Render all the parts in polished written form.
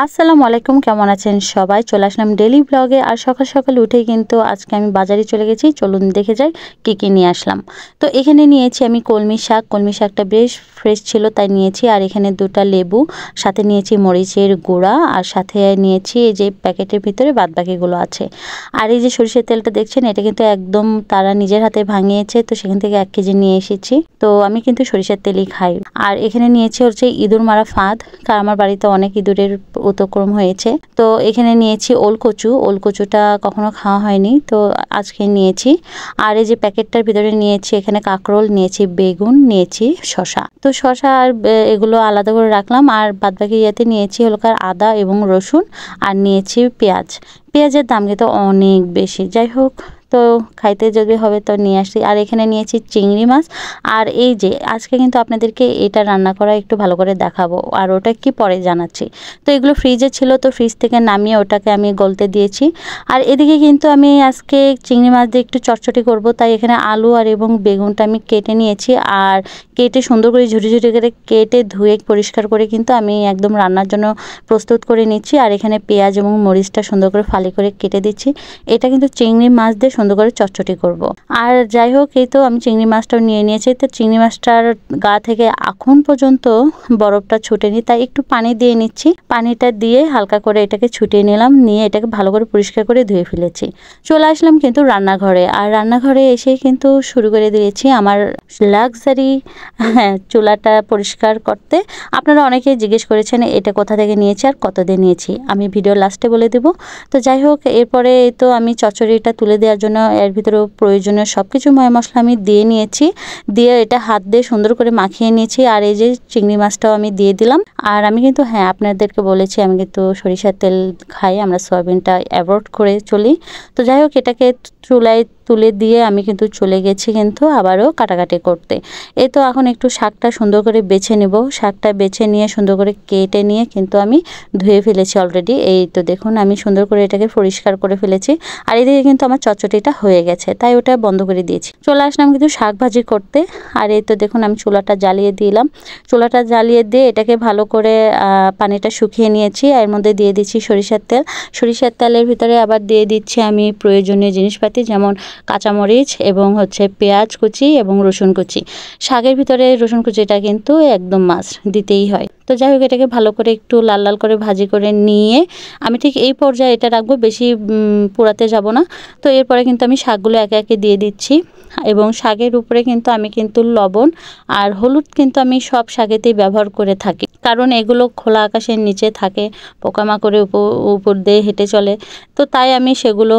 আসসালামু আলাইকুম, কেমন আছেন সবাই? চলে আসলাম ডেইলি ব্লগে। আর সকাল সকাল উঠেই কিন্তু আজকে আমি বাজারে চলে গেছি। চলুন দেখে যাই কী কী নিয়ে আসলাম। তো এখানে নিয়েছি আমি কলমি শাক। কলমি শাকটা বেশ ফ্রেশ ছিল তাই নিয়েছি। আর এখানে 2টা লেবু, সাথে নিয়েছি মরিচের গুঁড়া, আর সাথে নিয়েছি এই যে প্যাকেটের ভিতরে বাদবাকিগুলো আছে। আর এই যে সরিষার তেলটা দেখছেন, এটা কিন্তু একদম তারা নিজের হাতে ভাঙিয়েছে, তো সেখান থেকে 1 কেজি নিয়ে এসেছি। তো আমি কিন্তু সরিষার তেলই খাই। আর এখানে নিয়েছি হচ্ছে ইঁদুর মারা ফাঁদ, কারণ আমার বাড়িতে অনেক ইঁদুরের উপক্রম হয়েছে। তো এখানে নিয়েছি ওলকচু। ওলকচুটা কখনো খাওয়া হয়নি, তো আজকে নিয়েছি। আর এই যে প্যাকেটটার ভিতরে নিয়েছি এখানে কাঁকরোল, নিয়েছি বেগুন, নিয়েছি শসা। তো শসা আর এগুলো আলাদা করে রাখলাম। আর বাদবাকি ইয়েতে নিয়েছি হলকার আদা এবং রসুন, আর নিয়েছি পেঁয়াজ। পেঁয়াজের দাম কিন্তু অনেক বেশি, যাই হোক তো খাইতে যদি হবে তো নিয়ে আসি। আর এখানে নিয়েছি চিংড়ি মাছ। আর এই যে আজকে কিন্তু আপনাদেরকে এটা রান্না করা একটু ভালো করে দেখাবো, আর ওটা কি পরে জানাচ্ছি। তো এগুলো ফ্রিজে ছিল, তো ফ্রিজ থেকে নামিয়ে ওটাকে আমি গলতে দিয়েছি। আর এদিকে কিন্তু আমি আজকে চিংড়ি মাছ দিয়ে একটু চটচটি করব, তাই এখানে আলু আর এবং বেগুনটা আমি কেটে নিয়েছি। আর কেটে সুন্দর করে ঝুড়ি ঝুড়ি করে কেটে ধুয়ে পরিষ্কার করে কিন্তু আমি একদম রান্নার জন্য প্রস্তুত করে নিচ্ছি। আর এখানে পেঁয়াজ এবং মরিচটা সুন্দর করে ফালি করে কেটে দিচ্ছি। এটা কিন্তু চিংড়ি মাছ দিয়ে সুন্দর করে চটচটি করব। আর যাই হোক, এই তো আমি চিংড়ি মাছটাও নিয়ে নিয়েছি। তো চিংড়ি মাছটার গা থেকে এখন পর্যন্ত বরফটা ছুটেনি, তাই একটু পানি দিয়ে নিচ্ছি। পানিটা দিয়ে হালকা করে এটাকে ছুটিয়ে নিলাম, নিয়ে এটাকে ভালো করে পরিষ্কার করে ধুয়ে ফেলেছি। চলে আসলাম কিন্তু রান্নাঘরে। আর রান্নাঘরে এসে কিন্তু শুরু করে দিয়েছি আমার লাক্সারি চুলাটা পরিষ্কার করতে। আপনারা অনেকেই জিজ্ঞেস করেছেন এটা কোথা থেকে নিয়েছি আর কত দিয়ে নিয়েছি, আমি ভিডিও লাস্টে বলে দেব। তো যাই হোক, এরপরে তো আমি চচ্চড়িটা তুলে দেওয়ার জন্য এর ভিতরে প্রয়োজনীয় সব কিছু ময় মশলা আমি দিয়ে নিয়েছি। দিয়ে এটা হাত দিয়ে সুন্দর করে মাখিয়ে নিয়েছি। আর এই যে চিংড়ি মাছটাও আমি দিয়ে দিলাম। আর আমি কিন্তু আপনাদেরকে বলেছি আমি কিন্তু সরিষার তেল খাই, আমরা সয়াবিনটা অ্যাভয়েড করে চলি। তো যাই হোক, এটাকে চুলায় তুলে দিয়ে আমি কিন্তু চলে গেছি কিন্তু আবারও কাটাকাটি করতে। এই তো এখন একটু শাকটা সুন্দর করে বেছে নেব। শাকটা বেছে নিয়ে সুন্দর করে কেটে নিয়ে কিন্তু আমি ধুয়ে ফেলেছি অলরেডি। এই তো দেখুন, আমি সুন্দর করে এটাকে পরিষ্কার করে ফেলেছি। আর এদিকে কিন্তু আমার চচ্চড়িটা হয়ে গেছে, তাই ওটা বন্ধ করে দিয়েছি। চলে আসলাম কিন্তু শাক ভাজি করতে। আর এই তো দেখুন, আমি চুলাটা জ্বালিয়ে দিলাম। চুলাটা জ্বালিয়ে দিয়ে এটাকে ভালো করে পানিটা শুকিয়ে নিয়েছি। এর মধ্যে দিয়ে দিচ্ছি সরিষার তেল। সরিষার তেলের ভিতরে আবার দিয়ে দিচ্ছি আমি প্রয়োজনীয় জিনিসপাতি, যেমন কাঁচামরিচ এবং হচ্ছে পেঁয়াজ কুচি এবং রসুন কুচি। শাকের ভিতরে রসুন কুচিটা কিন্তু একদম মাস্ট, দিতেই হয়। তো যাই হোক, এটাকে ভালো করে একটু লাল লাল করে ভাজি করে নিয়ে আমি ঠিক এই পর্যায়ে এটা রাখবো, বেশি পোড়াতে যাব না। তো এরপরে কিন্তু আমি শাকগুলো একে একে দিয়ে দিচ্ছি। এবং শাকের উপরে কিন্তু আমি কিন্তু লবণ আর হলুদ কিন্তু আমি সব শাকেতেই ব্যবহার করে থাকি, কারণ এগুলো খোলা আকাশের নিচে থাকে, পোকামাকড়ের উপর দিয়ে হেঁটে চলে। তো তাই আমি সেগুলো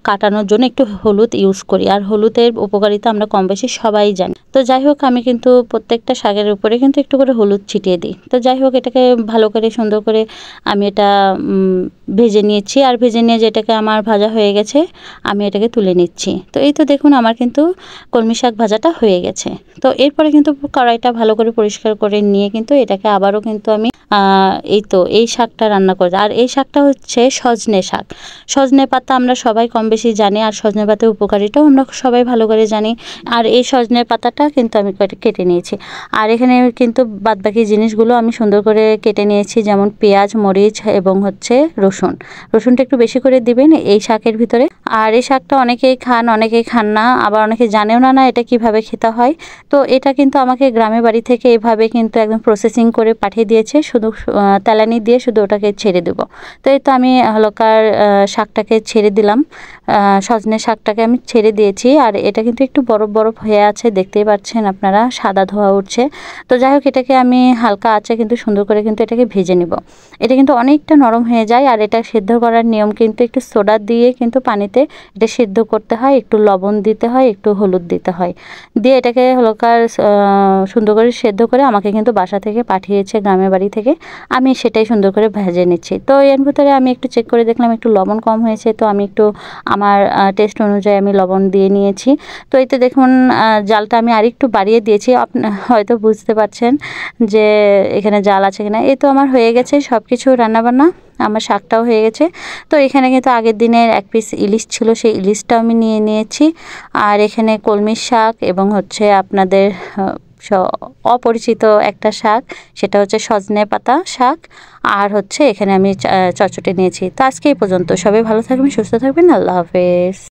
কাটানোর জন্য একটু হলুদ ইউজ করি। আর হলুদের উপকারিতা আমরা কম বেশি সবাই জানি। তো যাই হোক, আমি কিন্তু প্রত্যেকটা শাকের উপরে কিন্তু একটু করে হলুদ ছিটিয়ে দিই। তো যাই হোক, এটাকে ভালো করে সুন্দর করে আমি এটা ভেজে নিয়েছি। আর ভেজে নিয়ে যেটাকে আমার ভাজা হয়ে গেছে, আমি এটাকে তুলে নিচ্ছি। তো এই তো দেখুন, আমার কিন্তু কলমি শাক ভাজাটা হয়ে গেছে। তো এরপরে কিন্তু কড়াইটা ভালো করে পরিষ্কার করে নিয়ে কিন্তু এটাকে আবারও কিন্তু আমি এই তো এই শাকটা রান্না করে। আর এই শাকটা হচ্ছে সজনে শাক। সজনে পাতা আমরা সবাই কম বেশি জানি, আর সজনে পাতার উপকারিতাও আমরা সবাই ভালো করে জানি। আর এই সজনে পাতাটা কিন্তু আমি কেটে নিয়েছি। আর এখানে কিন্তু বাদবাকি জিনিসগুলো আমি সুন্দর করে কেটে নিয়েছি, যেমন পেঁয়াজ, মরিচ এবং হচ্ছে রসুন। রসুনটা একটু বেশি করে দিবেন এই শাকের ভিতরে। আর এই শাকটা অনেকেই খান, অনেকেই খান না, আবার অনেকে জানেও না এটা কিভাবে খেতে হয়। তো এটা কিন্তু আমাকে গ্রামের বাড়ি থেকে এভাবে কিন্তু একদম প্রসেসিং করে পাঠিয়ে দিয়েছে, শুধু তেলানি দিয়ে শুধু ওটাকে ছেড়ে দেবো। তো এই তো আমি হলকার শাকটাকে ছেড়ে দিলাম, সজনে শাকটাকে আমি ছেড়ে দিয়েছি। আর এটা কিন্তু একটু বরফ বরফ হয়ে আছে, দেখতেই পাচ্ছেন আপনারা, সাদা ধোঁয়া উঠছে। তো যাই হোক, এটাকে আমি হালকা আছে কিন্তু সুন্দর করে কিন্তু এটাকে ভেজে নেব। এটা কিন্তু অনেকটা নরম হয়ে যায়। আর এটা সিদ্ধ করার নিয়ম কিন্তু একটু সোডা দিয়ে কিন্তু পানিতে এটা সিদ্ধ করতে হয়, একটু লবণ দিতে হয়, একটু হলুদ দিতে হয়, দিয়ে এটাকে হলকার সুন্দর করে সেদ্ধ করে আমাকে কিন্তু বাসা থেকে পাঠিয়েছে, গ্রামের বাড়ি থেকে। আমি সেটাই সুন্দর করে ভেজে নিচ্ছি। তো এর ভিতরে আমি একটু চেক করে দেখলাম একটু লবণ কম হয়েছে, তো আমি একটু আমার টেস্ট অনুযায়ী আমি লবণ দিয়ে নিয়েছি। তো এতে দেখুন জালটা আমি আরেকটু বাড়িয়ে দিয়েছি। আপনি হয়তো বুঝতে পারছেন যে এখানে জাল আছে কিনা। এই তো আমার হয়ে গেছে সব কিছু রান্নাবান্না, আমার শাকটাও হয়ে গেছে। তো এখানে কিন্তু আগের দিনের 1 পিস ইলিশ ছিল, সেই ইলিশটাও আমি নিয়ে নিয়েছি। আর এখানে কলমি শাক এবং হচ্ছে আপনাদের অপরিচিত একটা শাক, সেটা হচ্ছে সজনে পাতা শাক। আর হচ্ছে এখানে আমি চচ্চড়ি নিয়েছি। তো আজকে এই পর্যন্ত, সবাই ভালো থাকবেন, সুস্থ থাকবেন, আল্লাহ হাফেজ।